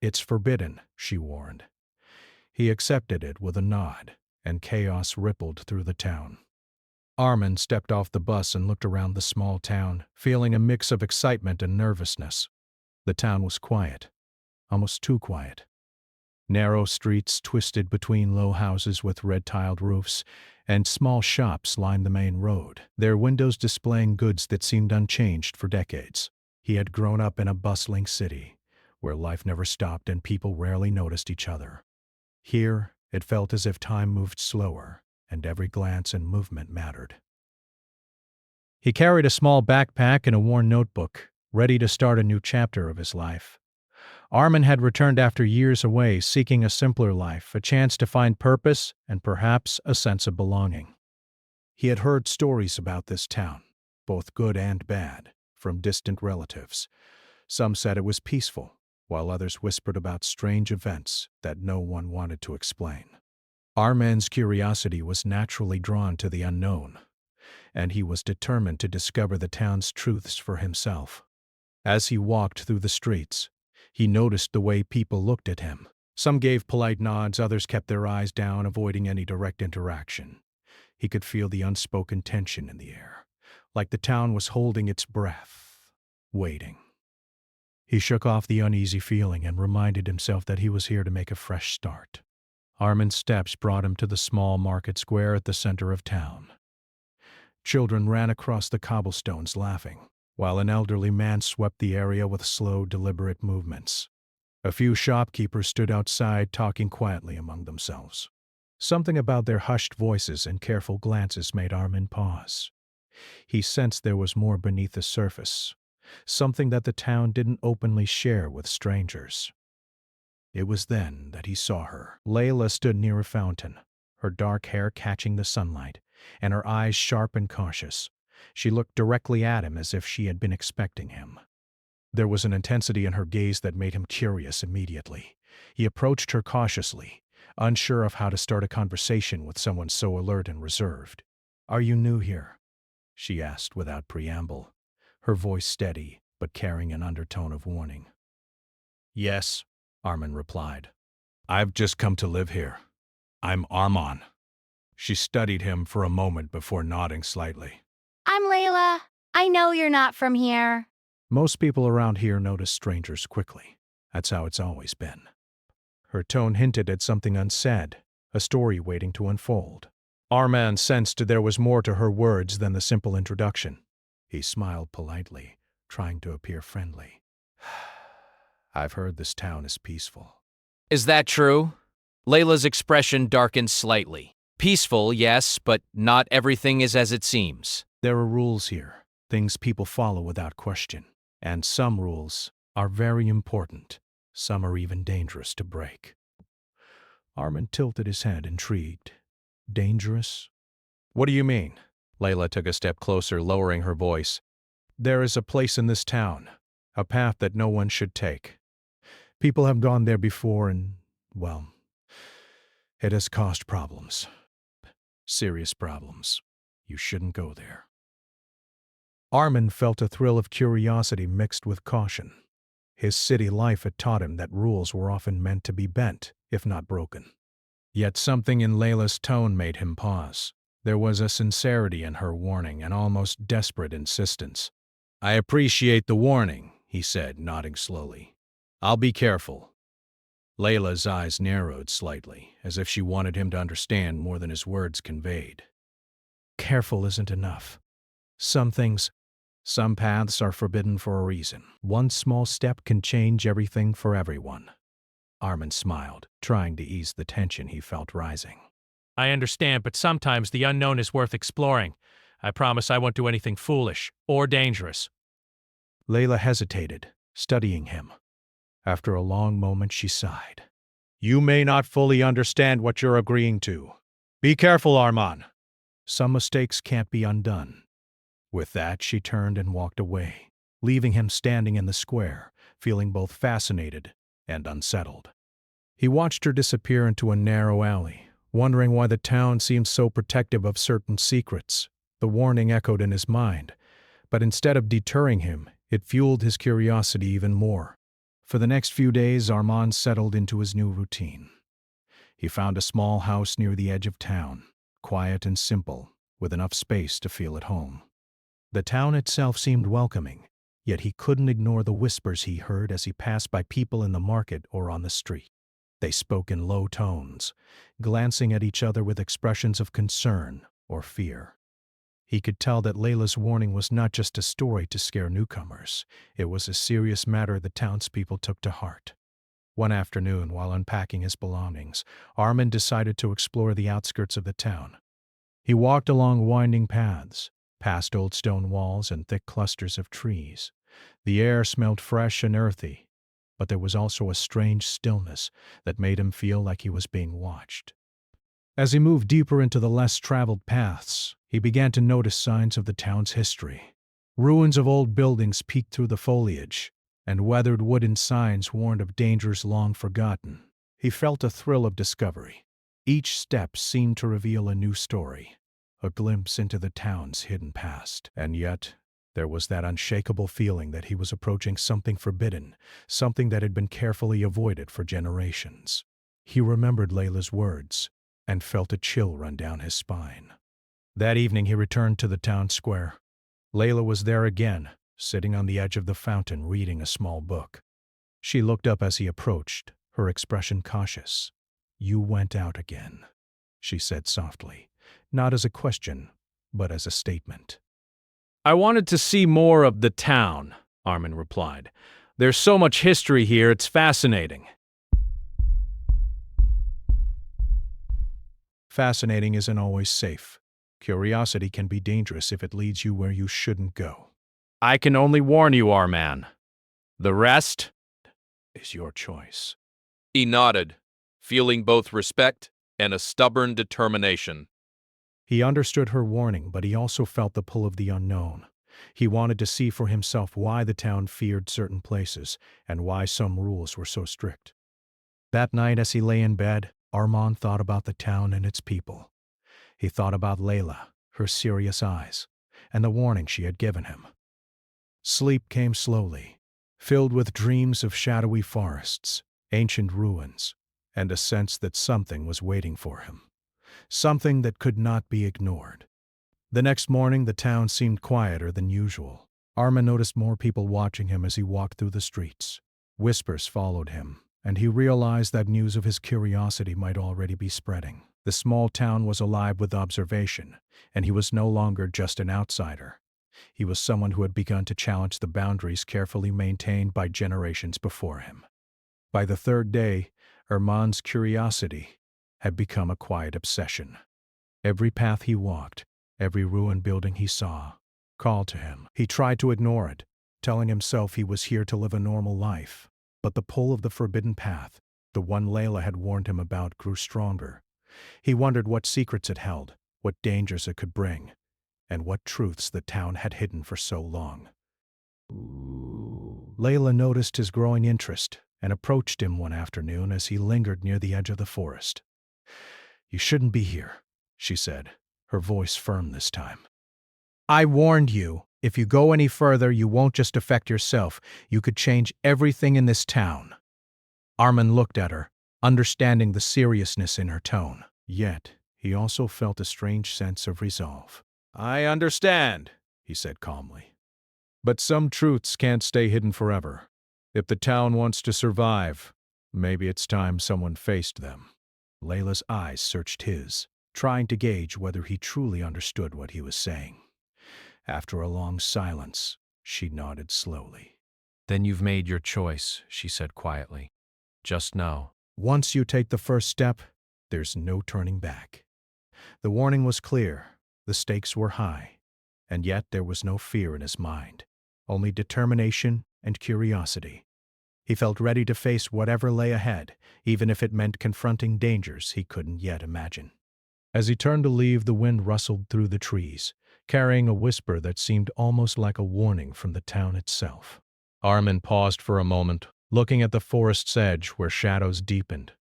"It's forbidden," she warned. He accepted it with a nod, and chaos rippled through the town. Armin stepped off the bus and looked around the small town, feeling a mix of excitement and nervousness. The town was quiet, almost too quiet. Narrow streets twisted between low houses with red-tiled roofs, and small shops lined the main road, their windows displaying goods that seemed unchanged for decades. He had grown up in a bustling city, where life never stopped and people rarely noticed each other. Here, it felt as if time moved slower, and every glance and movement mattered. He carried a small backpack and a worn notebook, ready to start a new chapter of his life. Armin had returned after years away, seeking a simpler life, a chance to find purpose, and perhaps a sense of belonging. He had heard stories about this town, both good and bad, from distant relatives. Some said it was peaceful, while others whispered about strange events that no one wanted to explain. Armin's curiosity was naturally drawn to the unknown, and he was determined to discover the town's truths for himself. As he walked through the streets, he noticed the way people looked at him. Some gave polite nods, others kept their eyes down, avoiding any direct interaction. He could feel the unspoken tension in the air, like the town was holding its breath, waiting. He shook off the uneasy feeling and reminded himself that he was here to make a fresh start. Armin's steps brought him to the small market square at the center of town. Children ran across the cobblestones laughing, while an elderly man swept the area with slow, deliberate movements. A few shopkeepers stood outside talking quietly among themselves. Something about their hushed voices and careful glances made Armin pause. He sensed there was more beneath the surface, something that the town didn't openly share with strangers. It was then that he saw her. Layla stood near a fountain, her dark hair catching the sunlight, and her eyes sharp and cautious. She looked directly at him as if she had been expecting him. There was an intensity in her gaze that made him curious immediately. He approached her cautiously, unsure of how to start a conversation with someone so alert and reserved. "Are you new here?" she asked without preamble, her voice steady but carrying an undertone of warning. "Yes," Armin replied. "I've just come to live here. I'm Armon." She studied him for a moment before nodding slightly. I'm Layla. I know you're not from here. Most people around here notice strangers quickly. That's how it's always been. Her tone hinted at something unsaid, a story waiting to unfold. Armin sensed there was more to her words than the simple introduction. He smiled politely, trying to appear friendly. "I've heard this town is peaceful." Is that true? Layla's expression darkened slightly. Peaceful, yes, but not everything is as it seems. "There are rules here, things people follow without question. And some rules are very important. Some are even dangerous to break." Armin tilted his head, intrigued. "Dangerous? What do you mean?" Layla took a step closer, lowering her voice. "There is a place in this town, a path that no one should take. People have gone there before and, well, it has caused problems. Serious problems. You shouldn't go there." Armin felt a thrill of curiosity mixed with caution. His city life had taught him that rules were often meant to be bent, if not broken. Yet something in Layla's tone made him pause. There was a sincerity in her warning, an almost desperate insistence. "I appreciate the warning," he said, nodding slowly. "I'll be careful." Layla's eyes narrowed slightly, as if she wanted him to understand more than his words conveyed. "Careful isn't enough. Some paths are forbidden for a reason. One small step can change everything for everyone." Armin smiled, trying to ease the tension he felt rising. I understand, but sometimes the unknown is worth exploring. I promise I won't do anything foolish or dangerous. Layla hesitated, studying him. After a long moment, she sighed. "You may not fully understand what you're agreeing to. Be careful, Armon. Some mistakes can't be undone." With that, she turned and walked away, leaving him standing in the square, feeling both fascinated and unsettled. He watched her disappear into a narrow alley, wondering why the town seemed so protective of certain secrets. The warning echoed in his mind, but instead of deterring him, it fueled his curiosity even more. For the next few days, Armand settled into his new routine. He found a small house near the edge of town, quiet and simple, with enough space to feel at home. The town itself seemed welcoming, yet he couldn't ignore the whispers he heard as he passed by people in the market or on the street. They spoke in low tones, glancing at each other with expressions of concern or fear. He could tell that Layla's warning was not just a story to scare newcomers. It was a serious matter the townspeople took to heart. One afternoon, while unpacking his belongings, Armand decided to explore the outskirts of the town. He walked along winding paths, past old stone walls and thick clusters of trees. The air smelled fresh and earthy, but there was also a strange stillness that made him feel like he was being watched. As he moved deeper into the less traveled paths, he began to notice signs of the town's history. Ruins of old buildings peeked through the foliage, and weathered wooden signs warned of dangers long forgotten. He felt a thrill of discovery. Each step seemed to reveal a new story, a glimpse into the town's hidden past. And yet, there was that unshakable feeling that he was approaching something forbidden, something that had been carefully avoided for generations. He remembered Layla's words and felt a chill run down his spine. That evening he returned to the town square. Layla was there again, sitting on the edge of the fountain reading a small book. She looked up as he approached, her expression cautious. "You went out again," she said softly, not as a question, but as a statement. I wanted to see more of the town, Armand replied. There's so much history here, it's fascinating. Fascinating isn't always safe. Curiosity can be dangerous if it leads you where you shouldn't go. I can only warn you, Armand. The rest Is your choice. He nodded, feeling both respect and a stubborn determination. He understood her warning, but he also felt the pull of the unknown. He wanted to see for himself why the town feared certain places and why some rules were so strict. That night, as he lay in bed, Armand thought about the town and its people. He thought about Layla, her serious eyes, and the warning she had given him. Sleep came slowly, filled with dreams of shadowy forests, ancient ruins, and a sense that something was waiting for him. Something that could not be ignored. The next morning, the town seemed quieter than usual. Armand noticed more people watching him as he walked through the streets. Whispers followed him, and he realized that news of his curiosity might already be spreading. The small town was alive with observation, and he was no longer just an outsider. He was someone who had begun to challenge the boundaries carefully maintained by generations before him. By the third day, Armand's curiosity had become a quiet obsession. Every path he walked, every ruined building he saw, called to him. He tried to ignore it, telling himself he was here to live a normal life. But the pull of the forbidden path, the one Layla had warned him about, grew stronger. He wondered what secrets it held, what dangers it could bring, and what truths the town had hidden for so long. Layla noticed his growing interest and approached him one afternoon as he lingered near the edge of the forest. "You shouldn't be here," she said, her voice firm this time. "I warned you. If you go any further, you won't just affect yourself. You could change everything in this town." Armand looked at her, understanding the seriousness in her tone. Yet, he also felt a strange sense of resolve. "I understand," he said calmly. "But some truths can't stay hidden forever. If the town wants to survive, maybe it's time someone faced them." Layla's eyes searched his, trying to gauge whether he truly understood what he was saying. After a long silence, she nodded slowly. Then you've made your choice, she said quietly. Just know. Once you take the first step, there's no turning back. The warning was clear, the stakes were high, and yet there was no fear in his mind, only determination and curiosity. He felt ready to face whatever lay ahead, even if it meant confronting dangers he couldn't yet imagine. As he turned to leave, the wind rustled through the trees, carrying a whisper that seemed almost like a warning from the town itself. Armand paused for a moment, looking at the forest's edge where shadows deepened.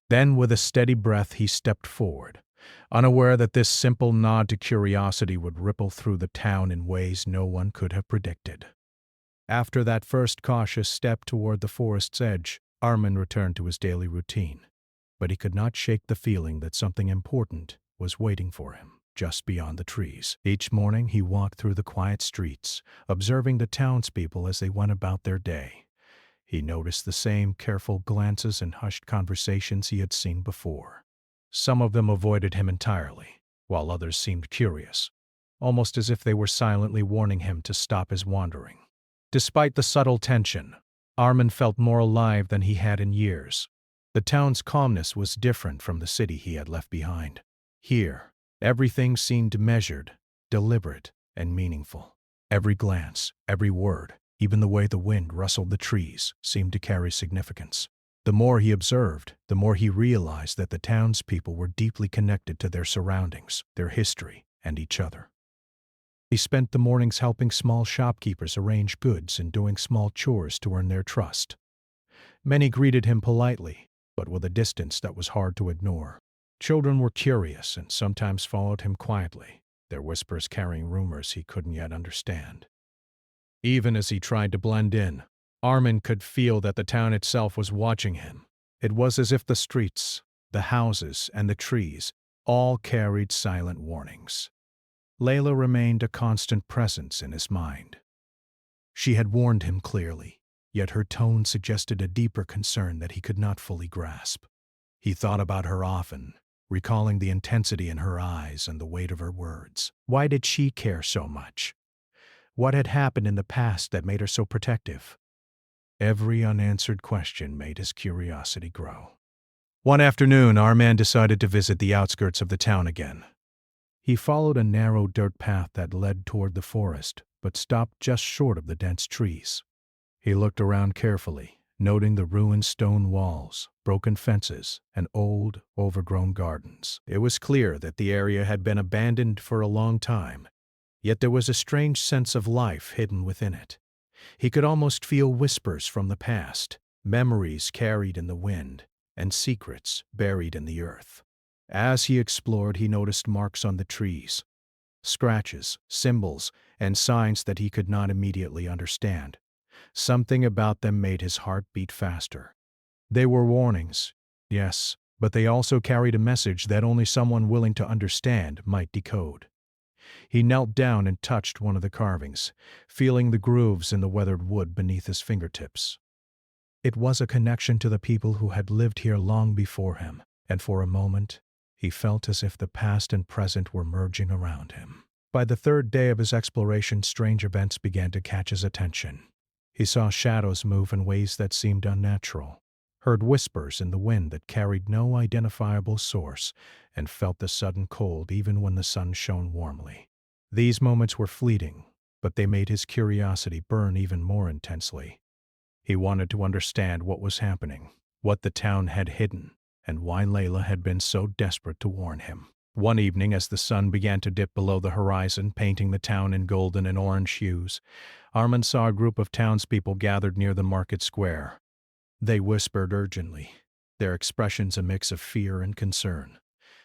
Then, with a steady breath, he stepped forward, unaware that this simple nod to curiosity would ripple through the town in ways no one could have predicted. After that first cautious step toward the forest's edge, Armin returned to his daily routine. But he could not shake the feeling that something important was waiting for him just beyond the trees. Each morning he walked through the quiet streets, observing the townspeople as they went about their day. He noticed the same careful glances and hushed conversations he had seen before. Some of them avoided him entirely, while others seemed curious, almost as if they were silently warning him to stop his wandering. Despite the subtle tension, Armin felt more alive than he had in years. The town's calmness was different from the city he had left behind. Here, everything seemed measured, deliberate, and meaningful. Every glance, every word, even the way the wind rustled the trees, seemed to carry significance. The more he observed, the more he realized that the townspeople were deeply connected to their surroundings, their history, and each other. He spent the mornings helping small shopkeepers arrange goods and doing small chores to earn their trust. Many greeted him politely, but with a distance that was hard to ignore. Children were curious and sometimes followed him quietly, their whispers carrying rumors he couldn't yet understand. Even as he tried to blend in, Armin could feel that the town itself was watching him. It was as if the streets, the houses, and the trees all carried silent warnings. Layla remained a constant presence in his mind. She had warned him clearly, yet her tone suggested a deeper concern that he could not fully grasp. He thought about her often, recalling the intensity in her eyes and the weight of her words. Why did she care so much? What had happened in the past that made her so protective? Every unanswered question made his curiosity grow. One afternoon, Armin decided to visit the outskirts of the town again. He followed a narrow dirt path that led toward the forest, but stopped just short of the dense trees. He looked around carefully, noting the ruined stone walls, broken fences, and old, overgrown gardens. It was clear that the area had been abandoned for a long time, yet there was a strange sense of life hidden within it. He could almost feel whispers from the past, memories carried in the wind, and secrets buried in the earth. As he explored, he noticed marks on the trees, scratches, symbols, and signs that he could not immediately understand. Something about them made his heart beat faster. They were warnings, yes, but they also carried a message that only someone willing to understand might decode. He knelt down and touched one of the carvings, feeling the grooves in the weathered wood beneath his fingertips. It was a connection to the people who had lived here long before him, and for a moment, he felt as if the past and present were merging around him. By the third day of his exploration, strange events began to catch his attention. He saw shadows move in ways that seemed unnatural, heard whispers in the wind that carried no identifiable source, and felt the sudden cold even when the sun shone warmly. These moments were fleeting, but they made his curiosity burn even more intensely. He wanted to understand what was happening, what the town had hidden, and why Layla had been so desperate to warn him. One evening, as the sun began to dip below the horizon, painting the town in golden and orange hues, Armin saw a group of townspeople gathered near the market square. They whispered urgently, their expressions a mix of fear and concern.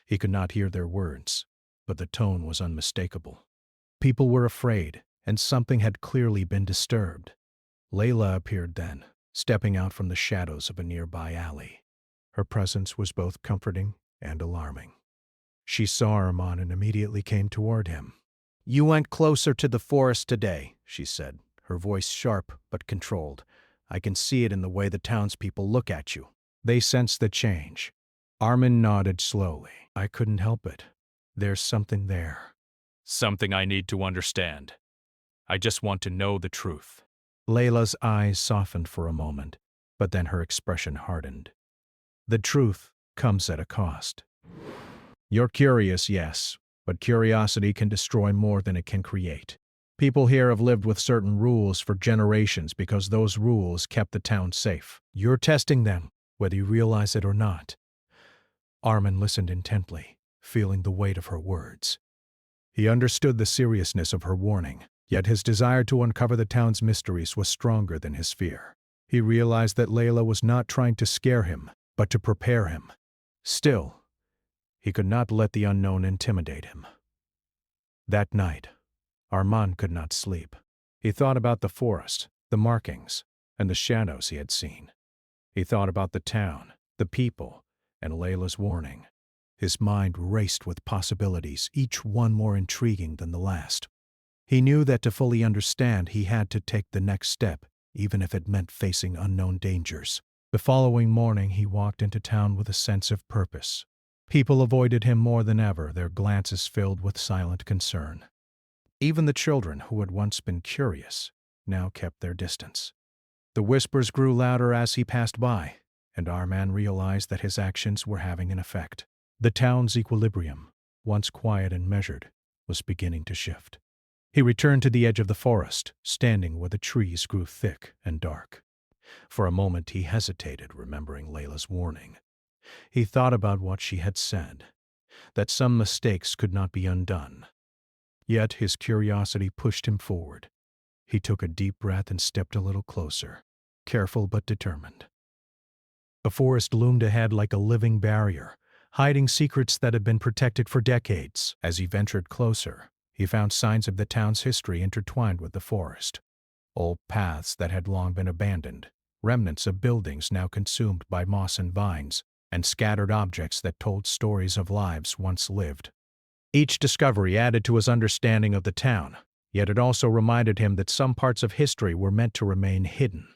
He could not hear their words, but the tone was unmistakable. People were afraid, and something had clearly been disturbed. Layla appeared then, stepping out from the shadows of a nearby alley. Her presence was both comforting and alarming. She saw Armin and immediately came toward him. "You went closer to the forest today," she said, her voice sharp but controlled. "I can see it in the way the townspeople look at you." They sensed the change. Armin nodded slowly. "I couldn't help it. There's something there." Something I need to understand. I just want to know the truth. Layla's eyes softened for a moment, but then her expression hardened. "The truth comes at a cost. You're curious, yes, but curiosity can destroy more than it can create. People here have lived with certain rules for generations because those rules kept the town safe. You're testing them, whether you realize it or not." Armin listened intently, feeling the weight of her words. He understood the seriousness of her warning, yet his desire to uncover the town's mysteries was stronger than his fear. He realized that Layla was not trying to scare him, but to prepare him. Still, he could not let the unknown intimidate him. That night, Armin could not sleep. He thought about the forest, the markings, and the shadows he had seen. He thought about the town, the people, and Layla's warning. His mind raced with possibilities, each one more intriguing than the last. He knew that to fully understand, he had to take the next step, even if it meant facing unknown dangers. The following morning, he walked into town with a sense of purpose. People avoided him more than ever, their glances filled with silent concern. Even the children, who had once been curious, now kept their distance. The whispers grew louder as he passed by, and Arman realized that his actions were having an effect. The town's equilibrium, once quiet and measured, was beginning to shift. He returned to the edge of the forest, standing where the trees grew thick and dark. For a moment he hesitated, remembering Layla's warning. He thought about what she had said, that some mistakes could not be undone. Yet his curiosity pushed him forward. He took a deep breath and stepped a little closer, careful but determined. The forest loomed ahead like a living barrier, hiding secrets that had been protected for decades. As he ventured closer, he found signs of the town's history intertwined with the forest. Old paths that had long been abandoned, remnants of buildings now consumed by moss and vines, and scattered objects that told stories of lives once lived. Each discovery added to his understanding of the town, yet it also reminded him that some parts of history were meant to remain hidden.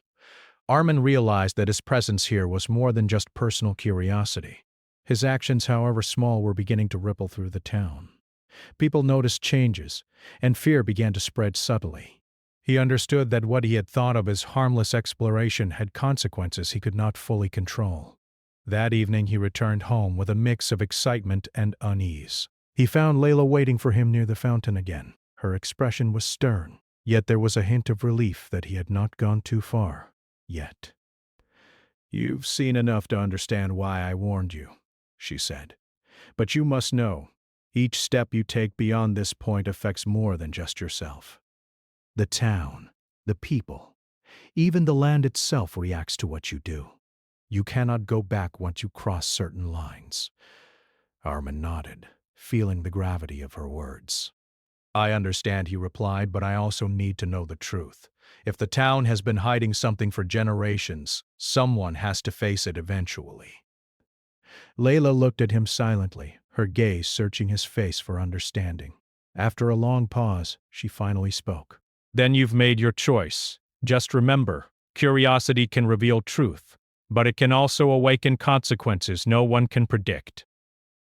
Arman realized that his presence here was more than just personal curiosity. His actions, however small, were beginning to ripple through the town. People noticed changes, and fear began to spread subtly. He understood that what he had thought of as harmless exploration had consequences he could not fully control. That evening he returned home with a mix of excitement and unease. He found Layla waiting for him near the fountain again. Her expression was stern, yet there was a hint of relief that he had not gone too far, yet. "You've seen enough to understand why I warned you," she said. "But you must know, each step you take beyond this point affects more than just yourself. The town, the people, even the land itself reacts to what you do. You cannot go back once you cross certain lines." Arman nodded, feeling the gravity of her words. "I understand," he replied, "but I also need to know the truth. If the town has been hiding something for generations, someone has to face it eventually." Layla looked at him silently, her gaze searching his face for understanding. After a long pause, she finally spoke. "Then you've made your choice. Just remember, curiosity can reveal truth, but it can also awaken consequences no one can predict.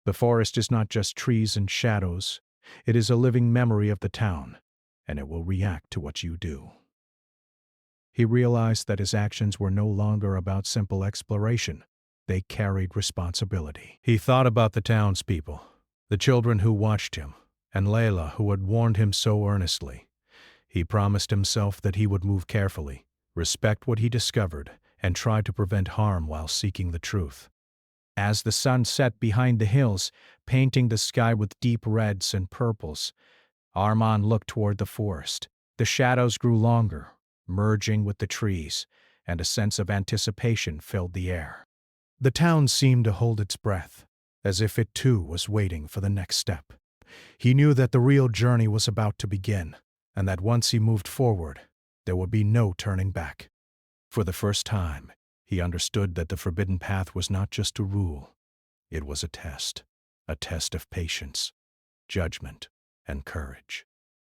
The forest is not just trees and shadows. It is a living memory of the town, and it will react to what you do." He realized that his actions were no longer about simple exploration. They carried responsibility. He thought about the townspeople, the children who watched him, and Layla, who had warned him so earnestly. He promised himself that he would move carefully, respect what he discovered, and try to prevent harm while seeking the truth. As the sun set behind the hills, painting the sky with deep reds and purples, Arman looked toward the forest. The shadows grew longer, merging with the trees, and a sense of anticipation filled the air. The town seemed to hold its breath, as if it too was waiting for the next step. He knew that the real journey was about to begin, and that once he moved forward, there would be no turning back. For the first time, he understood that the forbidden path was not just a rule. It was a test of patience, judgment, and courage.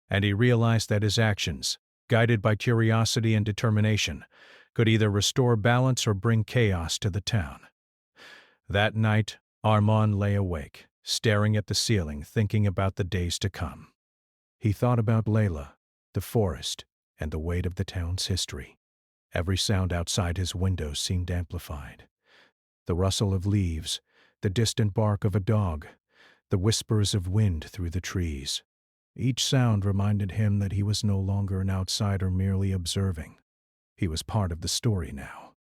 And he realized that his actions, guided by curiosity and determination, could either restore balance or bring chaos to the town. That night, Arman lay awake, staring at the ceiling, thinking about the days to come. He thought about Layla, the forest, and the weight of the town's history. Every sound outside his window seemed amplified. The rustle of leaves, the distant bark of a dog, the whispers of wind through the trees. Each sound reminded him that he was no longer an outsider merely observing. He was part of the story now.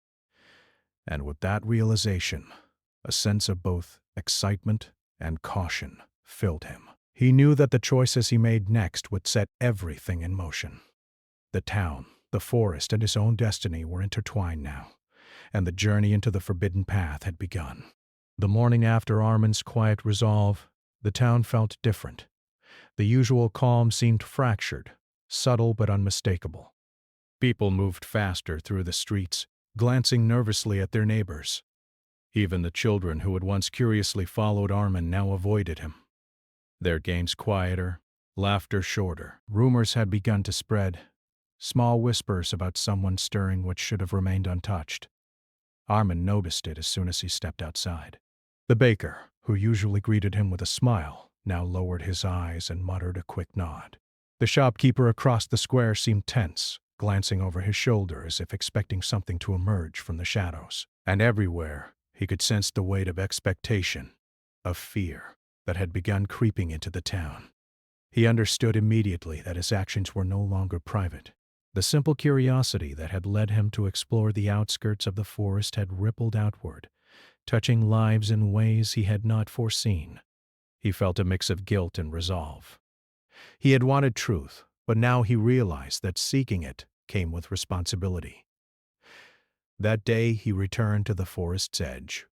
And with that realization, a sense of both excitement and caution filled him. He knew that the choices he made next would set everything in motion. The town, the forest, and his own destiny were intertwined now, and the journey into the forbidden path had begun. The morning after Arman's quiet resolve, the town felt different. The usual calm seemed fractured, subtle but unmistakable. People moved faster through the streets, glancing nervously at their neighbors. Even the children who had once curiously followed Armin now avoided him. Their games quieter, laughter shorter. Rumors had begun to spread, small whispers about someone stirring what should have remained untouched. Armin noticed it as soon as he stepped outside. The baker, who usually greeted him with a smile, now lowered his eyes and muttered a quick nod. The shopkeeper across the square seemed tense, glancing over his shoulder as if expecting something to emerge from the shadows. And everywhere, he could sense the weight of expectation, of fear, that had begun creeping into the town. He understood immediately that his actions were no longer private. The simple curiosity that had led him to explore the outskirts of the forest had rippled outward, touching lives in ways he had not foreseen. He felt a mix of guilt and resolve. He had wanted truth, but now he realized that seeking it came with responsibility. That day he returned to the forest's edge.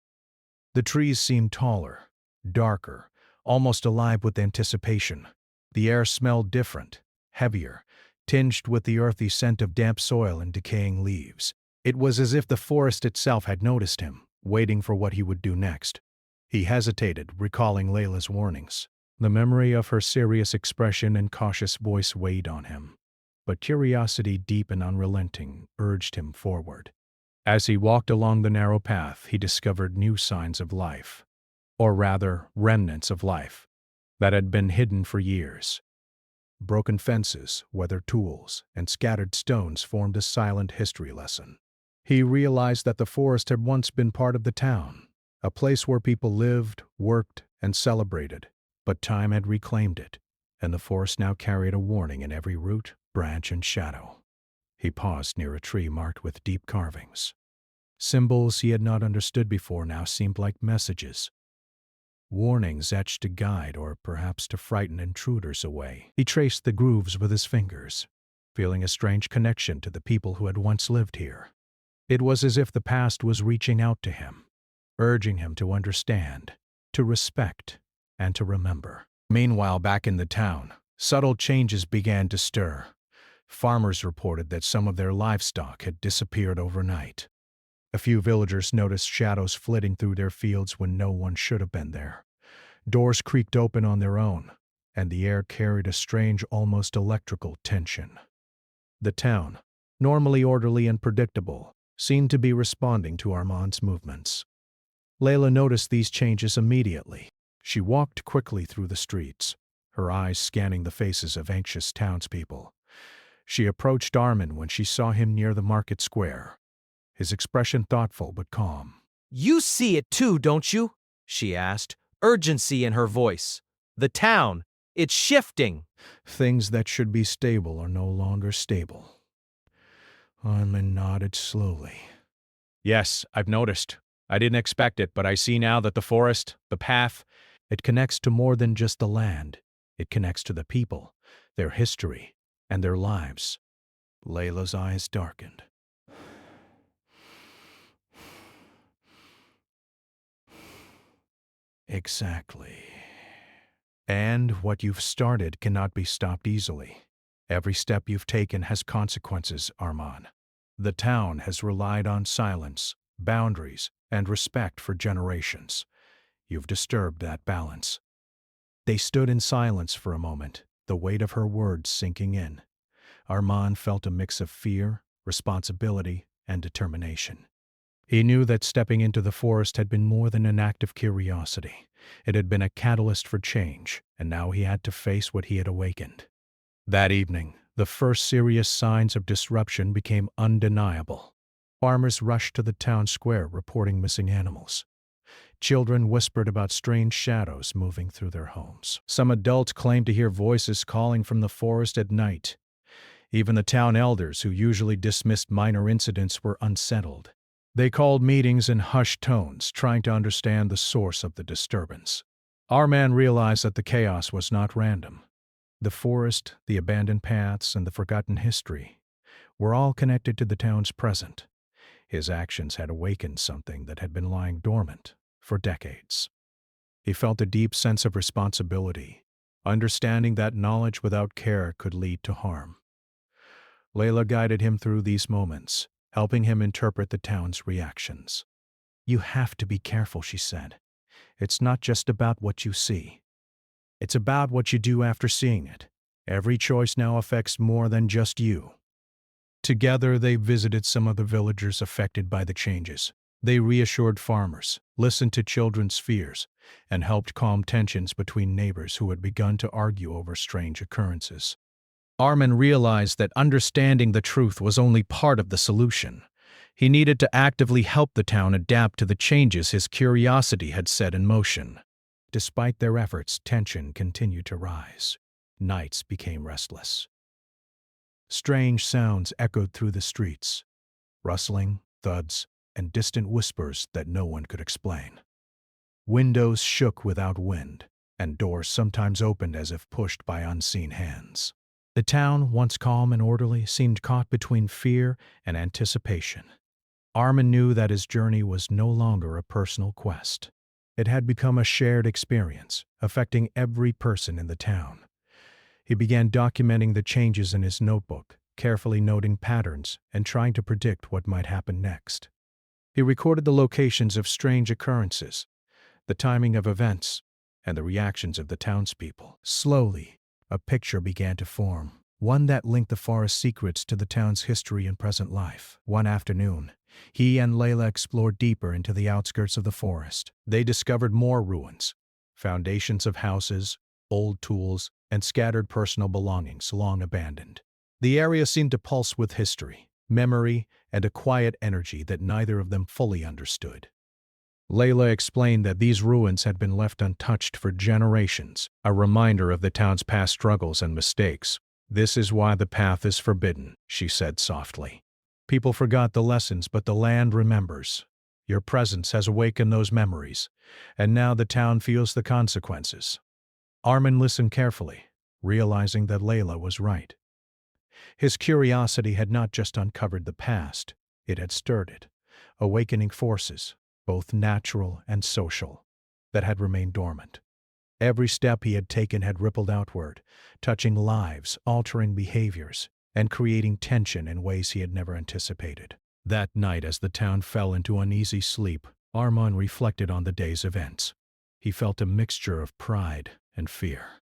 The trees seemed taller, darker, almost alive with anticipation. The air smelled different, heavier, tinged with the earthy scent of damp soil and decaying leaves. It was as if the forest itself had noticed him, waiting for what he would do next. He hesitated, recalling Layla's warnings. The memory of her serious expression and cautious voice weighed on him. But curiosity, deep and unrelenting, urged him forward. As he walked along the narrow path, he discovered new signs of life, or rather, remnants of life, that had been hidden for years. Broken fences, weathered tools, and scattered stones formed a silent history lesson. He realized that the forest had once been part of the town, a place where people lived, worked, and celebrated. But time had reclaimed it, and the forest now carried a warning in every root, branch, and shadow. He paused near a tree marked with deep carvings. Symbols he had not understood before now seemed like messages. Warnings etched to guide or perhaps to frighten intruders away. He traced the grooves with his fingers, feeling a strange connection to the people who had once lived here. It was as if the past was reaching out to him, urging him to understand, to respect, and to remember. Meanwhile, back in the town, subtle changes began to stir. Farmers reported that some of their livestock had disappeared overnight. A few villagers noticed shadows flitting through their fields when no one should have been there. Doors creaked open on their own, and the air carried a strange, almost electrical tension. The town, normally orderly and predictable, seemed to be responding to Armand's movements. Layla noticed these changes immediately. She walked quickly through the streets, her eyes scanning the faces of anxious townspeople. She approached Armin when she saw him near the market square, his expression thoughtful but calm. You see it too, don't you? She asked, urgency in her voice. The town, it's shifting. Things that should be stable are no longer stable. Armin nodded slowly. Yes, I've noticed. I didn't expect it, but I see now that the forest, the path, it connects to more than just the land. It connects to the people, their history, and their lives. Layla's eyes darkened. Exactly. And what you've started cannot be stopped easily. Every step you've taken has consequences, Armand. The town has relied on silence, boundaries, and respect for generations. You've disturbed that balance. They stood in silence for a moment, the weight of her words sinking in. Armand felt a mix of fear, responsibility, and determination. He knew that stepping into the forest had been more than an act of curiosity. It had been a catalyst for change, and now he had to face what he had awakened. That evening, the first serious signs of disruption became undeniable. Farmers rushed to the town square reporting missing animals. Children whispered about strange shadows moving through their homes. Some adults claimed to hear voices calling from the forest at night. Even the town elders, who usually dismissed minor incidents, were unsettled. They called meetings in hushed tones, trying to understand the source of the disturbance. Armand realized that the chaos was not random. The forest, the abandoned paths, and the forgotten history were all connected to the town's present. His actions had awakened something that had been lying dormant for decades. He felt a deep sense of responsibility, understanding that knowledge without care could lead to harm. Layla guided him through these moments, helping him interpret the town's reactions. "You have to be careful," she said. "It's not just about what you see. It's about what you do after seeing it. Every choice now affects more than just you." Together, they visited some of the villagers affected by the changes. They reassured farmers, listened to children's fears, and helped calm tensions between neighbors who had begun to argue over strange occurrences. Armin realized that understanding the truth was only part of the solution. He needed to actively help the town adapt to the changes his curiosity had set in motion. Despite their efforts, tension continued to rise. Nights became restless. Strange sounds echoed through the streets, rustling, thuds, and distant whispers that no one could explain. Windows shook without wind, and doors sometimes opened as if pushed by unseen hands. The town, once calm and orderly, seemed caught between fear and anticipation. Armin knew that his journey was no longer a personal quest. It had become a shared experience, affecting every person in the town. He began documenting the changes in his notebook, carefully noting patterns and trying to predict what might happen next. He recorded the locations of strange occurrences, the timing of events, and the reactions of the townspeople. Slowly, a picture began to form, one that linked the forest's secrets to the town's history and present life. One afternoon, he and Layla explored deeper into the outskirts of the forest. They discovered more ruins, foundations of houses, old tools, and scattered personal belongings long abandoned. The area seemed to pulse with history, memory, and a quiet energy that neither of them fully understood. Layla explained that these ruins had been left untouched for generations, a reminder of the town's past struggles and mistakes. "This is why the path is forbidden," she said softly. "People forgot the lessons, but the land remembers. Your presence has awakened those memories, and now the town feels the consequences." Armin listened carefully, realizing that Layla was right. His curiosity had not just uncovered the past, it had stirred it, awakening forces, both natural and social, that had remained dormant. Every step he had taken had rippled outward, touching lives, altering behaviors, and creating tension in ways he had never anticipated. That night, as the town fell into uneasy sleep, Armin reflected on the day's events. He felt a mixture of pride and fear.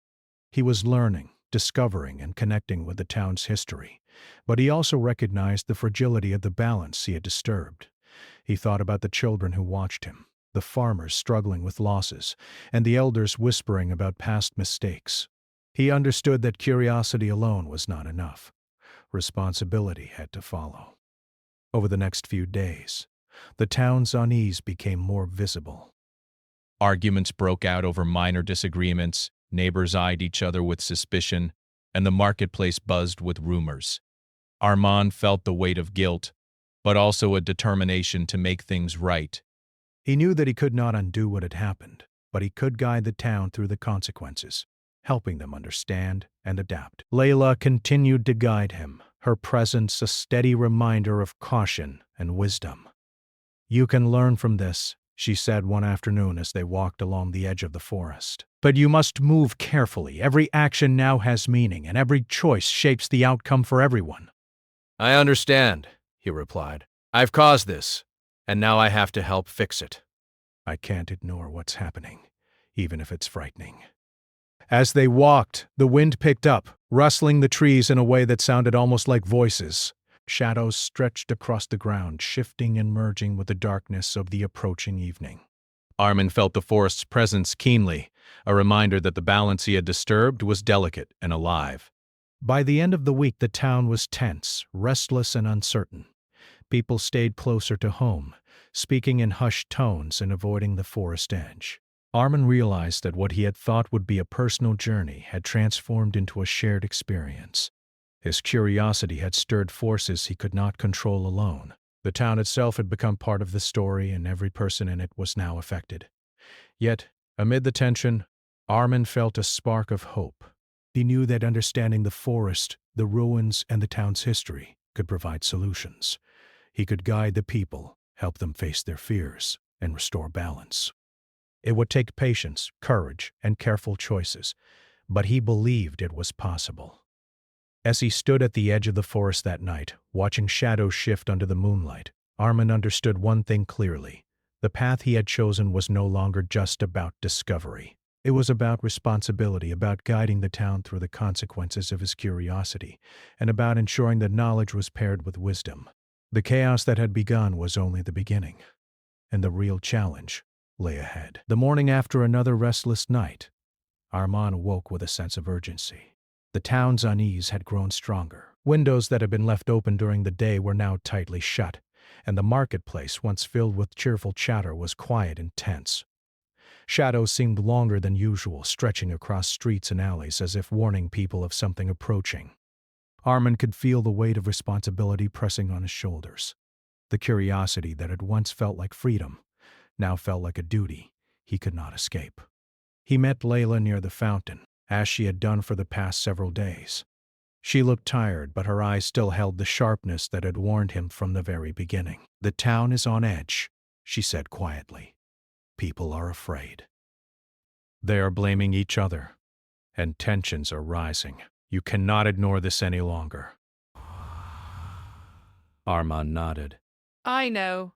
He was learning, discovering, and connecting with the town's history, but he also recognized the fragility of the balance he had disturbed. He thought about the children who watched him, the farmers struggling with losses, and the elders whispering about past mistakes. He understood that curiosity alone was not enough. Responsibility had to follow. Over the next few days, the town's unease became more visible. Arguments broke out over minor disagreements, neighbors eyed each other with suspicion, and the marketplace buzzed with rumors. Armand felt the weight of guilt, but also a determination to make things right. He knew that he could not undo what had happened, but he could guide the town through the consequences, helping them understand and adapt. Layla continued to guide him, her presence a steady reminder of caution and wisdom. "You can learn from this," she said one afternoon as they walked along the edge of the forest. "But you must move carefully. Every action now has meaning, and every choice shapes the outcome for everyone." "I understand," he replied. "I've caused this, and now I have to help fix it." "I can't ignore what's happening, even if it's frightening." As they walked, the wind picked up, rustling the trees in a way that sounded almost like voices. Shadows stretched across the ground, shifting and merging with the darkness of the approaching evening. Armin felt the forest's presence keenly, a reminder that the balance he had disturbed was delicate and alive. By the end of the week, the town was tense, restless, and uncertain. People stayed closer to home, speaking in hushed tones and avoiding the forest edge. Armin realized that what he had thought would be a personal journey had transformed into a shared experience. His curiosity had stirred forces he could not control alone. The town itself had become part of the story, and every person in it was now affected. Yet, amid the tension, Armin felt a spark of hope. He knew that understanding the forest, the ruins, and the town's history could provide solutions. He could guide the people, help them face their fears, and restore balance. It would take patience, courage, and careful choices, but he believed it was possible. As he stood at the edge of the forest that night, watching shadows shift under the moonlight, Armin understood one thing clearly. The path he had chosen was no longer just about discovery. It was about responsibility, about guiding the town through the consequences of his curiosity, and about ensuring that knowledge was paired with wisdom. The chaos that had begun was only the beginning, and the real challenge lay ahead. The morning after another restless night, Armand awoke with a sense of urgency. The town's unease had grown stronger. Windows that had been left open during the day were now tightly shut, and the marketplace, once filled with cheerful chatter, was quiet and tense. Shadows seemed longer than usual, stretching across streets and alleys as if warning people of something approaching. Armin could feel the weight of responsibility pressing on his shoulders. The curiosity that had once felt like freedom now felt like a duty he could not escape. He met Layla near the fountain, as she had done for the past several days. She looked tired, but her eyes still held the sharpness that had warned him from the very beginning. "The town is on edge," she said quietly. "People are afraid. They are blaming each other, and tensions are rising. You cannot ignore this any longer." Armand nodded. I know.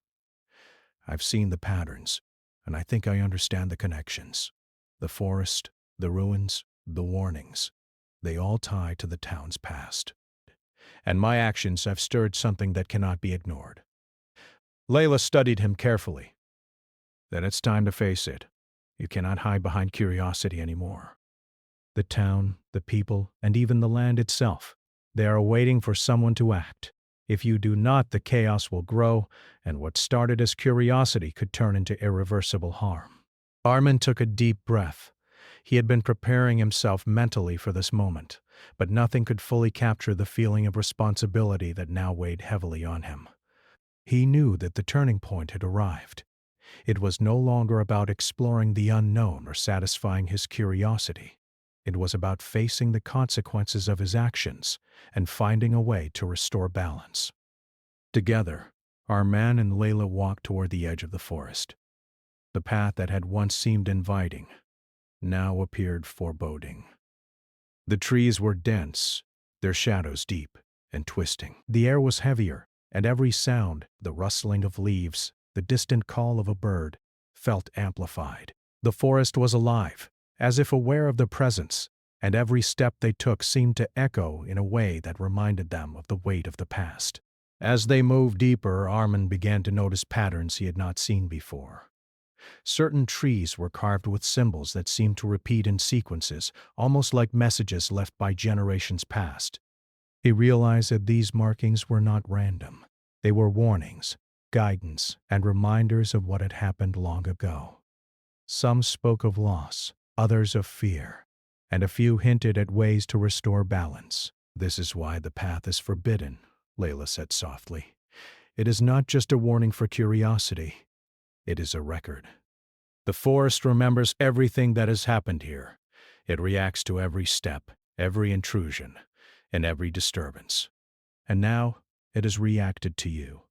"I've seen the patterns, and I think I understand the connections. The forest, the ruins, the warnings. They all tie to the town's past. And my actions have stirred something that cannot be ignored." Layla studied him carefully. "Then it's time to face it. You cannot hide behind curiosity anymore. The town, the people, and even the land itself, they are waiting for someone to act. If you do not, the chaos will grow, and what started as curiosity could turn into irreversible harm." Armin took a deep breath. He had been preparing himself mentally for this moment, but nothing could fully capture the feeling of responsibility that now weighed heavily on him. He knew that the turning point had arrived. It was no longer about exploring the unknown or satisfying his curiosity. It was about facing the consequences of his actions and finding a way to restore balance. Together, Armand and Layla walked toward the edge of the forest. The path that had once seemed inviting now appeared foreboding. The trees were dense, their shadows deep and twisting. The air was heavier, and every sound, the rustling of leaves, the distant call of a bird, felt amplified. The forest was alive, as if aware of their presence, and every step they took seemed to echo in a way that reminded them of the weight of the past. As they moved deeper, Armin began to notice patterns he had not seen before. Certain trees were carved with symbols that seemed to repeat in sequences, almost like messages left by generations past. He realized that these markings were not random. They were warnings, guidance, and reminders of what had happened long ago. Some spoke of loss, others of fear, and a few hinted at ways to restore balance. "This is why the path is forbidden," Layla said softly. "It is not just a warning for curiosity. It is a record. The forest remembers everything that has happened here. It reacts to every step, every intrusion, and every disturbance. And now it has reacted to you."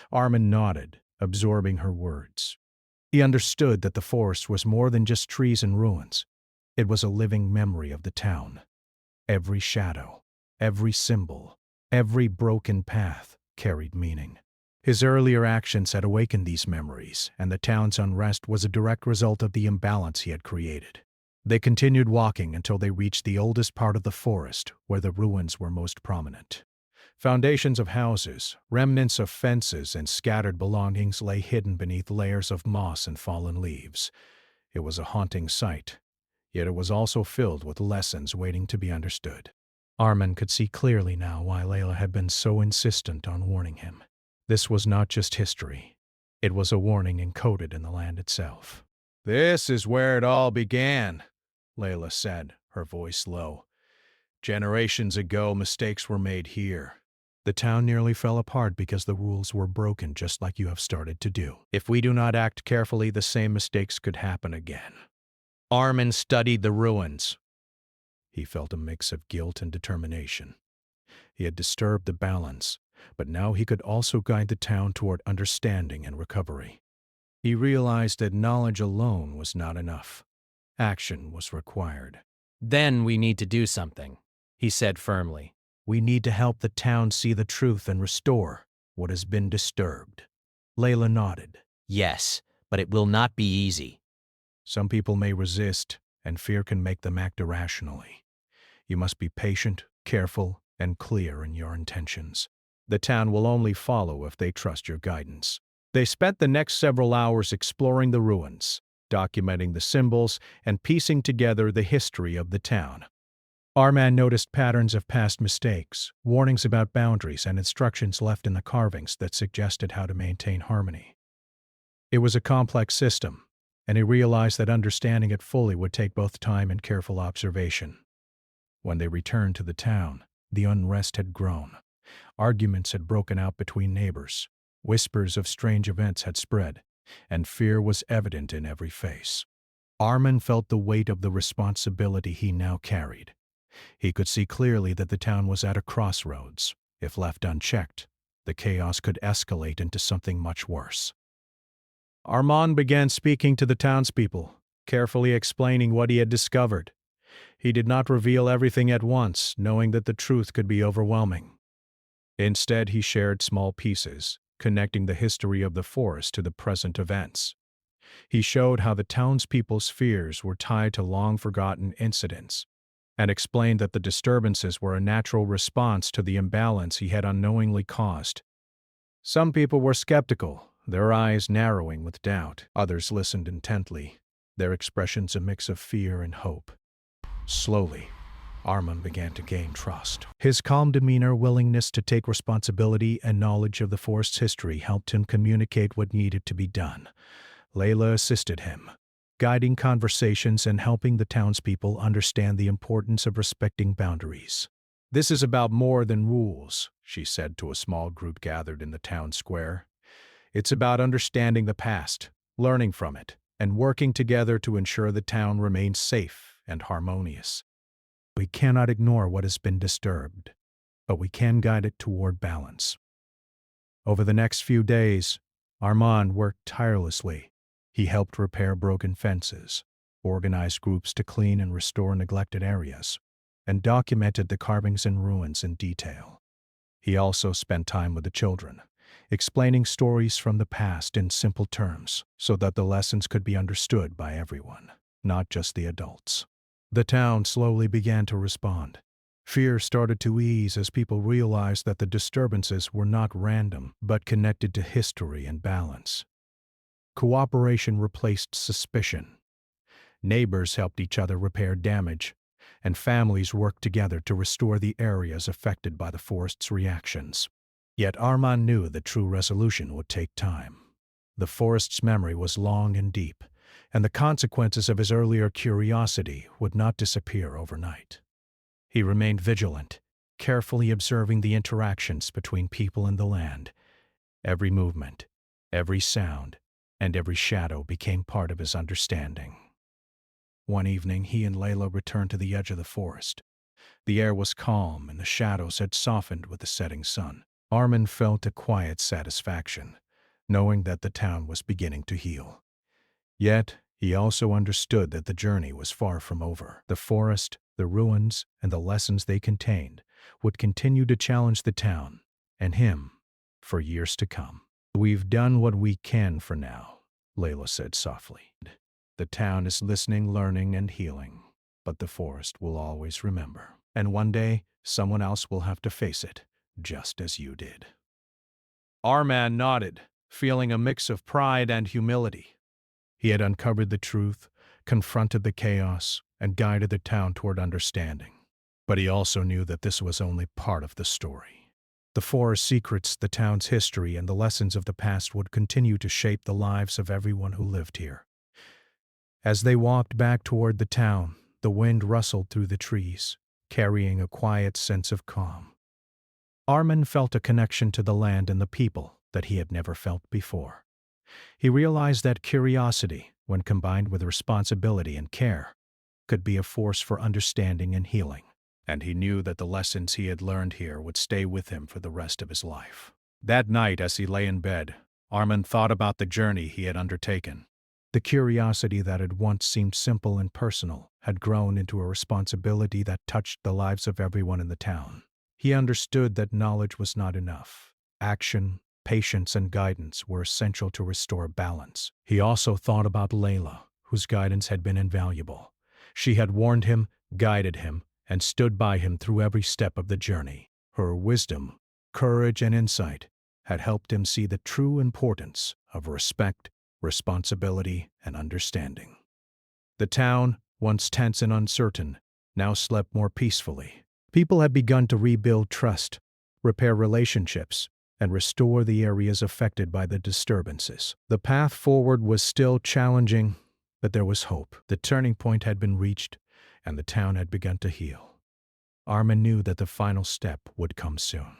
Armin nodded, absorbing her words. He understood that the forest was more than just trees and ruins. It was a living memory of the town. Every shadow, every symbol, every broken path carried meaning. His earlier actions had awakened these memories, and the town's unrest was a direct result of the imbalance he had created. They continued walking until they reached the oldest part of the forest, where the ruins were most prominent. Foundations of houses, remnants of fences, and scattered belongings lay hidden beneath layers of moss and fallen leaves. It was a haunting sight, yet it was also filled with lessons waiting to be understood. Armin could see clearly now why Layla had been so insistent on warning him. This was not just history. It was a warning encoded in the land itself. "This is where it all began," Layla said, her voice low. "Generations ago, mistakes were made here. The town nearly fell apart because the rules were broken, just like you have started to do. If we do not act carefully, the same mistakes could happen again." Armin studied the ruins. He felt a mix of guilt and determination. He had disturbed the balance, but now he could also guide the town toward understanding and recovery. He realized that knowledge alone was not enough. Action was required. "Then we need to do something," he said firmly. We need to help the town see the truth and restore what has been disturbed. Layla nodded. Yes, but it will not be easy. Some people may resist, and fear can make them act irrationally. You must be patient, careful, and clear in your intentions. The town will only follow if they trust your guidance. They spent the next several hours exploring the ruins, documenting the symbols, and piecing together the history of the town. Arman noticed patterns of past mistakes, warnings about boundaries, and instructions left in the carvings that suggested how to maintain harmony. It was a complex system, and he realized that understanding it fully would take both time and careful observation. When they returned to the town, the unrest had grown. Arguments had broken out between neighbors. Whispers of strange events had spread, and fear was evident in every face. Arman felt the weight of the responsibility he now carried. He could see clearly that the town was at a crossroads. If left unchecked, the chaos could escalate into something much worse. Arman began speaking to the townspeople, carefully explaining what he had discovered. He did not reveal everything at once, knowing that the truth could be overwhelming. Instead, he shared small pieces, connecting the history of the forest to the present events. He showed how the townspeople's fears were tied to long-forgotten incidents, and explained that the disturbances were a natural response to the imbalance he had unknowingly caused. Some people were skeptical, their eyes narrowing with doubt. Others listened intently, their expressions a mix of fear and hope. Slowly, Arman began to gain trust. His calm demeanor, willingness to take responsibility, and knowledge of the forest's history helped him communicate what needed to be done. Layla assisted him, guiding conversations and helping the townspeople understand the importance of respecting boundaries. "This is about more than rules," she said to a small group gathered in the town square. "It's about understanding the past, learning from it, and working together to ensure the town remains safe and harmonious. We cannot ignore what has been disturbed, but we can guide it toward balance." Over the next few days, Arman worked tirelessly. He helped repair broken fences, organized groups to clean and restore neglected areas, and documented the carvings and ruins in detail. He also spent time with the children, explaining stories from the past in simple terms so that the lessons could be understood by everyone, not just the adults. The town slowly began to respond. Fear started to ease as people realized that the disturbances were not random but connected to history and balance. Cooperation replaced suspicion. Neighbors helped each other repair damage, and families worked together to restore the areas affected by the forest's reactions. Yet Arman knew the true resolution would take time. The forest's memory was long and deep, and the consequences of his earlier curiosity would not disappear overnight. He remained vigilant, carefully observing the interactions between people and the land. Every movement, every sound, and every shadow became part of his understanding. One evening, he and Layla returned to the edge of the forest. The air was calm, and the shadows had softened with the setting sun. Arman felt a quiet satisfaction, knowing that the town was beginning to heal. Yet, he also understood that the journey was far from over. The forest, the ruins, and the lessons they contained would continue to challenge the town, and him, for years to come. "We've done what we can for now," Layla said softly. "The town is listening, learning, and healing, but the forest will always remember. And one day, someone else will have to face it, just as you did." Arman nodded, feeling a mix of pride and humility. He had uncovered the truth, confronted the chaos, and guided the town toward understanding. But he also knew that this was only part of the story. The forest's secrets, the town's history, and the lessons of the past would continue to shape the lives of everyone who lived here. As they walked back toward the town, the wind rustled through the trees, carrying a quiet sense of calm. Arman felt a connection to the land and the people that he had never felt before. He realized that curiosity, when combined with responsibility and care, could be a force for understanding and healing. And he knew that the lessons he had learned here would stay with him for the rest of his life. That night, as he lay in bed, Arman thought about the journey he had undertaken. The curiosity that had once seemed simple and personal had grown into a responsibility that touched the lives of everyone in the town. He understood that knowledge was not enough. Action, patience, and guidance were essential to restore balance. He also thought about Layla, whose guidance had been invaluable. She had warned him, guided him, and stood by him through every step of the journey. Her wisdom, courage, and insight had helped him see the true importance of respect, responsibility, and understanding. The town, once tense and uncertain, now slept more peacefully. People had begun to rebuild trust, repair relationships, and restore the areas affected by the disturbances. The path forward was still challenging, but there was hope. The turning point had been reached, and the town had begun to heal. Armin knew that the final step would come soon.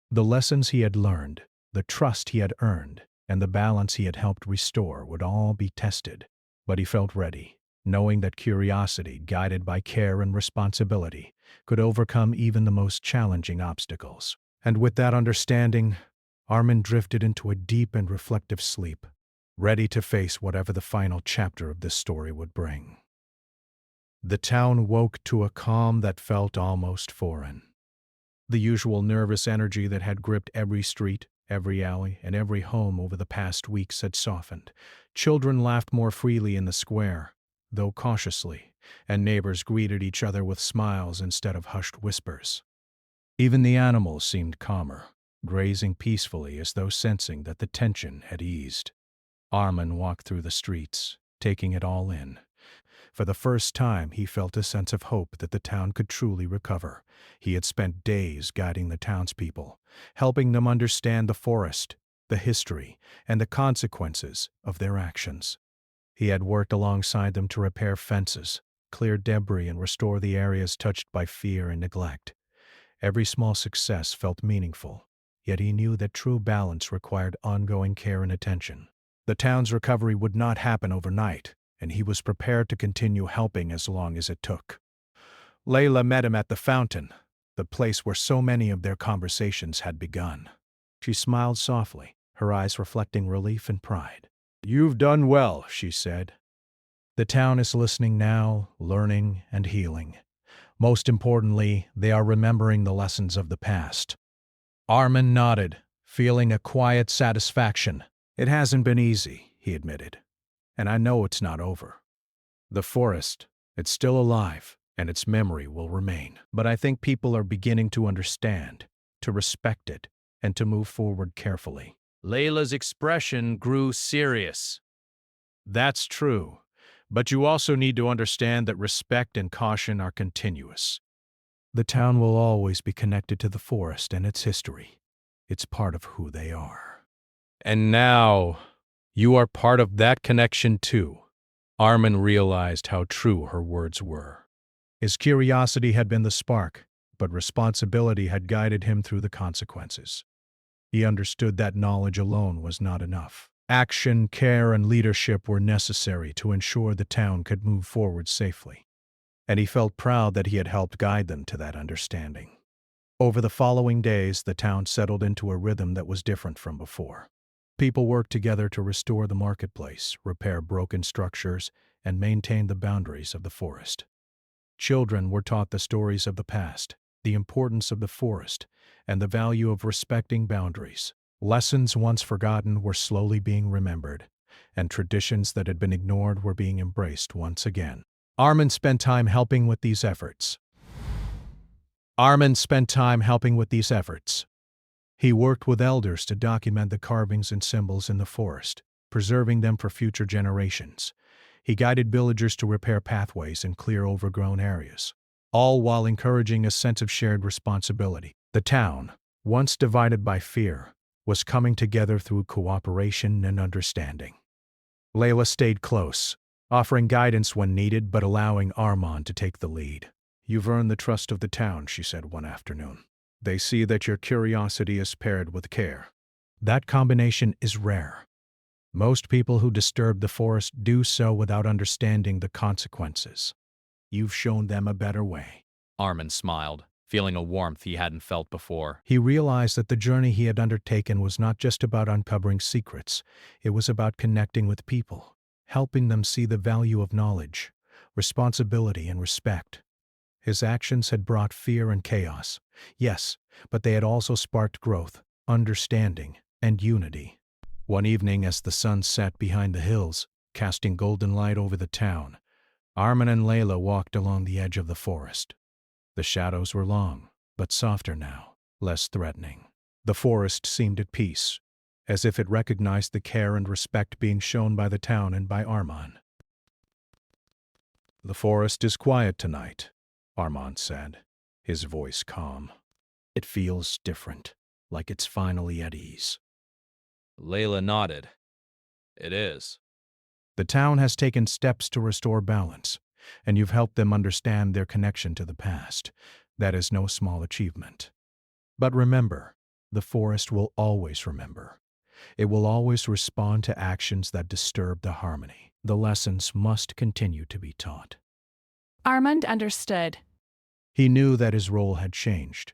The lessons he had learned, the trust he had earned, and the balance he had helped restore would all be tested, but he felt ready, knowing that curiosity, guided by care and responsibility, could overcome even the most challenging obstacles. And with that understanding, Armin drifted into a deep and reflective sleep, ready to face whatever the final chapter of this story would bring. The town woke to a calm that felt almost foreign. The usual nervous energy that had gripped every street, every alley, and every home over the past weeks had softened. Children laughed more freely in the square, though cautiously, and neighbors greeted each other with smiles instead of hushed whispers. Even the animals seemed calmer, grazing peacefully as though sensing that the tension had eased. Armin walked through the streets, taking it all in. For the first time, he felt a sense of hope that the town could truly recover. He had spent days guiding the townspeople, helping them understand the forest, the history, and the consequences of their actions. He had worked alongside them to repair fences, clear debris, and restore the areas touched by fear and neglect. Every small success felt meaningful, yet he knew that true balance required ongoing care and attention. The town's recovery would not happen overnight, and he was prepared to continue helping as long as it took. Layla met him at the fountain, the place where so many of their conversations had begun. She smiled softly, her eyes reflecting relief and pride. "You've done well," she said. "The town is listening now, learning and healing. Most importantly, they are remembering the lessons of the past." Armin nodded, feeling a quiet satisfaction. "It hasn't been easy," he admitted, "and I know it's not over. The forest, it's still alive, and its memory will remain. But I think people are beginning to understand, to respect it, and to move forward carefully." Layla's expression grew serious. "That's true, but you also need to understand that respect and caution are continuous. The town will always be connected to the forest and its history. It's part of who they are." "And now, you are part of that connection too." Armin realized how true her words were. His curiosity had been the spark, but responsibility had guided him through the consequences. He understood that knowledge alone was not enough. Action, care, and leadership were necessary to ensure the town could move forward safely, and he felt proud that he had helped guide them to that understanding. Over the following days, the town settled into a rhythm that was different from before. People worked together to restore the marketplace, repair broken structures, and maintain the boundaries of the forest. Children were taught the stories of the past, the importance of the forest, and the value of respecting boundaries. Lessons once forgotten were slowly being remembered, and traditions that had been ignored were being embraced once again. Armin spent time helping with these efforts. He worked with elders to document the carvings and symbols in the forest, preserving them for future generations. He guided villagers to repair pathways and clear overgrown areas, all while encouraging a sense of shared responsibility. The town, once divided by fear, was coming together through cooperation and understanding. Layla stayed close, offering guidance when needed but allowing Armin to take the lead. "You've earned the trust of the town," she said one afternoon. "They see that your curiosity is paired with care. That combination is rare. Most people who disturb the forest do so without understanding the consequences. You've shown them a better way." Armin smiled, feeling a warmth he hadn't felt before. He realized that the journey he had undertaken was not just about uncovering secrets. It was about connecting with people, helping them see the value of knowledge, responsibility, and respect. His actions had brought fear and chaos, yes, but they had also sparked growth, understanding, and unity. One evening, as the sun set behind the hills, casting golden light over the town, Armin and Layla walked along the edge of the forest. The shadows were long, but softer now, less threatening. The forest seemed at peace, as if it recognized the care and respect being shown by the town and by Armin. "The forest is quiet tonight," Armand said, his voice calm. "It feels different, like it's finally at ease." Layla nodded. It is. "The town has taken steps to restore balance, and you've helped them understand their connection to the past. That is no small achievement. But remember, the forest will always remember. It will always respond to actions that disturb the harmony. The lessons must continue to be taught." Armand understood. He knew that his role had changed.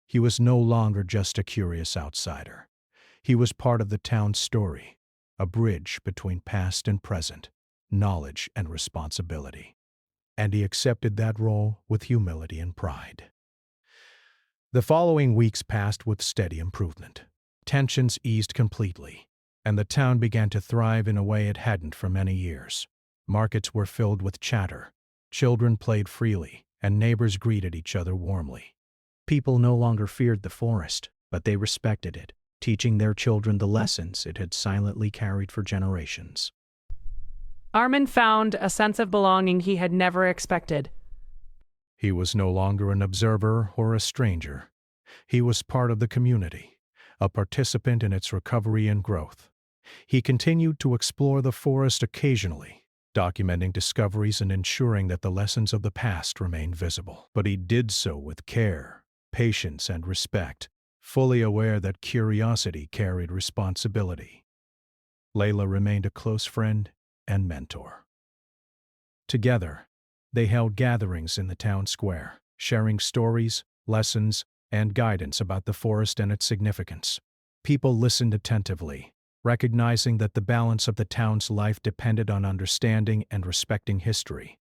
He was no longer just a curious outsider. He was part of the town's story, a bridge between past and present, knowledge and responsibility. And he accepted that role with humility and pride. The following weeks passed with steady improvement. Tensions eased completely, and the town began to thrive in a way it hadn't for many years. Markets were filled with chatter, children played freely, and neighbors greeted each other warmly. People no longer feared the forest, but they respected it, teaching their children the lessons it had silently carried for generations. Armand found a sense of belonging he had never expected. He was no longer an observer or a stranger. He was part of the community, a participant in its recovery and growth. He continued to explore the forest occasionally, documenting discoveries and ensuring that the lessons of the past remained visible. But he did so with care, patience, and respect, fully aware that curiosity carried responsibility. Layla remained a close friend and mentor. Together, they held gatherings in the town square, sharing stories, lessons, and guidance about the forest and its significance. People listened attentively, recognizing that the balance of the town's life depended on understanding and respecting history.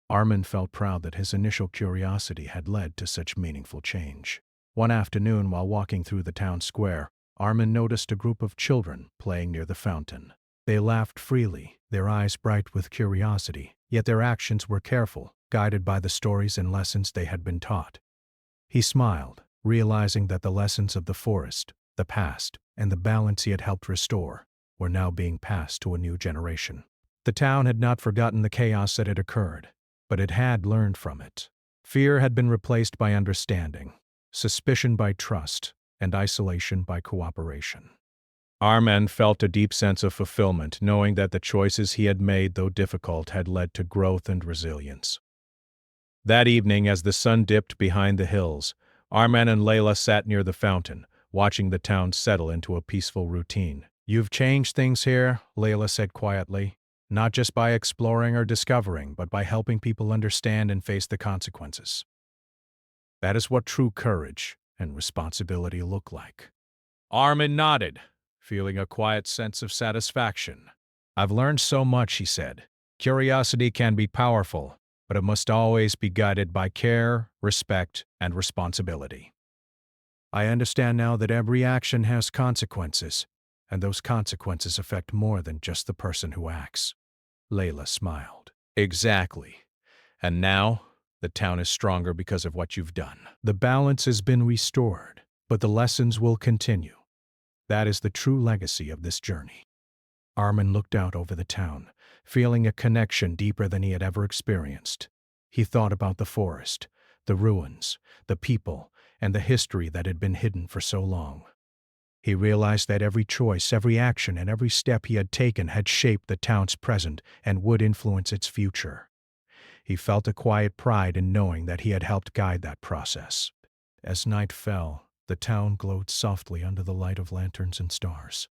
Armin felt proud that his initial curiosity had led to such meaningful change. One afternoon, while walking through the town square, Armin noticed a group of children playing near the fountain. They laughed freely, their eyes bright with curiosity, yet their actions were careful, guided by the stories and lessons they had been taught. He smiled, realizing that the lessons of the forest, the past, and the balance he had helped restore were now being passed to a new generation. The town had not forgotten the chaos that had occurred, but it had learned from it. Fear had been replaced by understanding, suspicion by trust, and isolation by cooperation. Armin felt a deep sense of fulfillment, knowing that the choices he had made, though difficult, had led to growth and resilience. That evening, as the sun dipped behind the hills, Armin and Layla sat near the fountain, watching the town settle into a peaceful routine. "You've changed things here," Layla said quietly, "not just by exploring or discovering, but by helping people understand and face the consequences. That is what true courage and responsibility look like." Armin nodded, feeling a quiet sense of satisfaction. "I've learned so much," he said. "Curiosity can be powerful, but it must always be guided by care, respect, and responsibility. I understand now that every action has consequences, and those consequences affect more than just the person who acts." Layla smiled. "Exactly. And now, the town is stronger because of what you've done. The balance has been restored, but the lessons will continue. That is the true legacy of this journey." Armin looked out over the town, feeling a connection deeper than he had ever experienced. He thought about the forest, the ruins, the people, and the history that had been hidden for so long. He realized that every choice, every action, and every step he had taken had shaped the town's present and would influence its future. He felt a quiet pride in knowing that he had helped guide that process. As night fell, the town glowed softly under the light of lanterns and stars.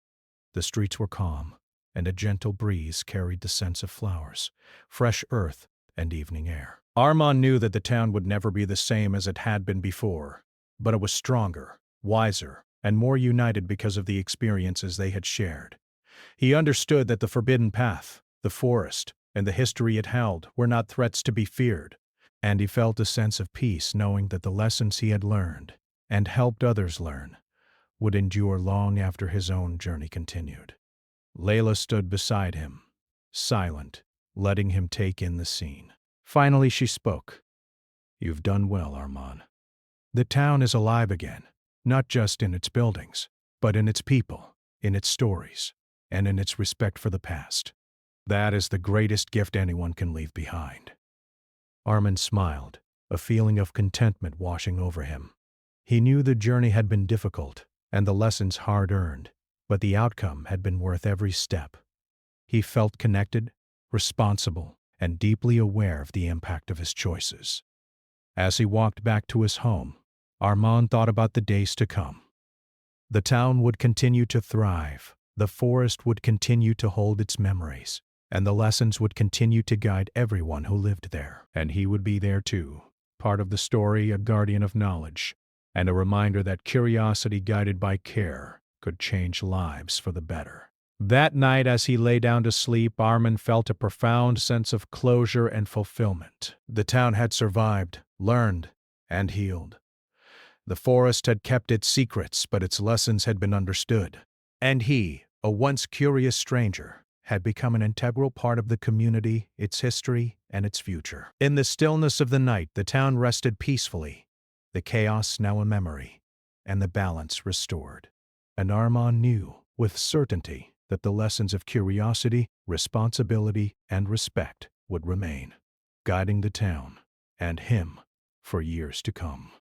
The streets were calm, and a gentle breeze carried the scents of flowers, fresh earth, and evening air. Armand knew that the town would never be the same as it had been before, but it was stronger, wiser, and more united because of the experiences they had shared. He understood that the forbidden path, the forest, and the history it held were not threats to be feared. and he felt a sense of peace knowing that the lessons he had learned and helped others learn would endure long after his own journey continued. Layla stood beside him, silent, letting him take in the scene. Finally she spoke. "You've done well, Armand. The town is alive again, not just in its buildings, but in its people, in its stories, and in its respect for the past. That is the greatest gift anyone can leave behind." Armand smiled, a feeling of contentment washing over him. He knew the journey had been difficult and the lessons hard-earned, but the outcome had been worth every step. He felt connected, responsible, and deeply aware of the impact of his choices. As he walked back to his home, Armand thought about the days to come. The town would continue to thrive, the forest would continue to hold its memories, and the lessons would continue to guide everyone who lived there. And he would be there too, part of the story, a guardian of knowledge, and a reminder that curiosity guided by care could change lives for the better. That night, as he lay down to sleep, Armand felt a profound sense of closure and fulfillment. The town had survived, learned, and healed. The forest had kept its secrets, but its lessons had been understood. And he, a once curious stranger, had become an integral part of the community, its history, and its future. In the stillness of the night, the town rested peacefully, the chaos now a memory, and the balance restored. And Armand knew, with certainty, that the lessons of curiosity, responsibility, and respect would remain, guiding the town and him for years to come.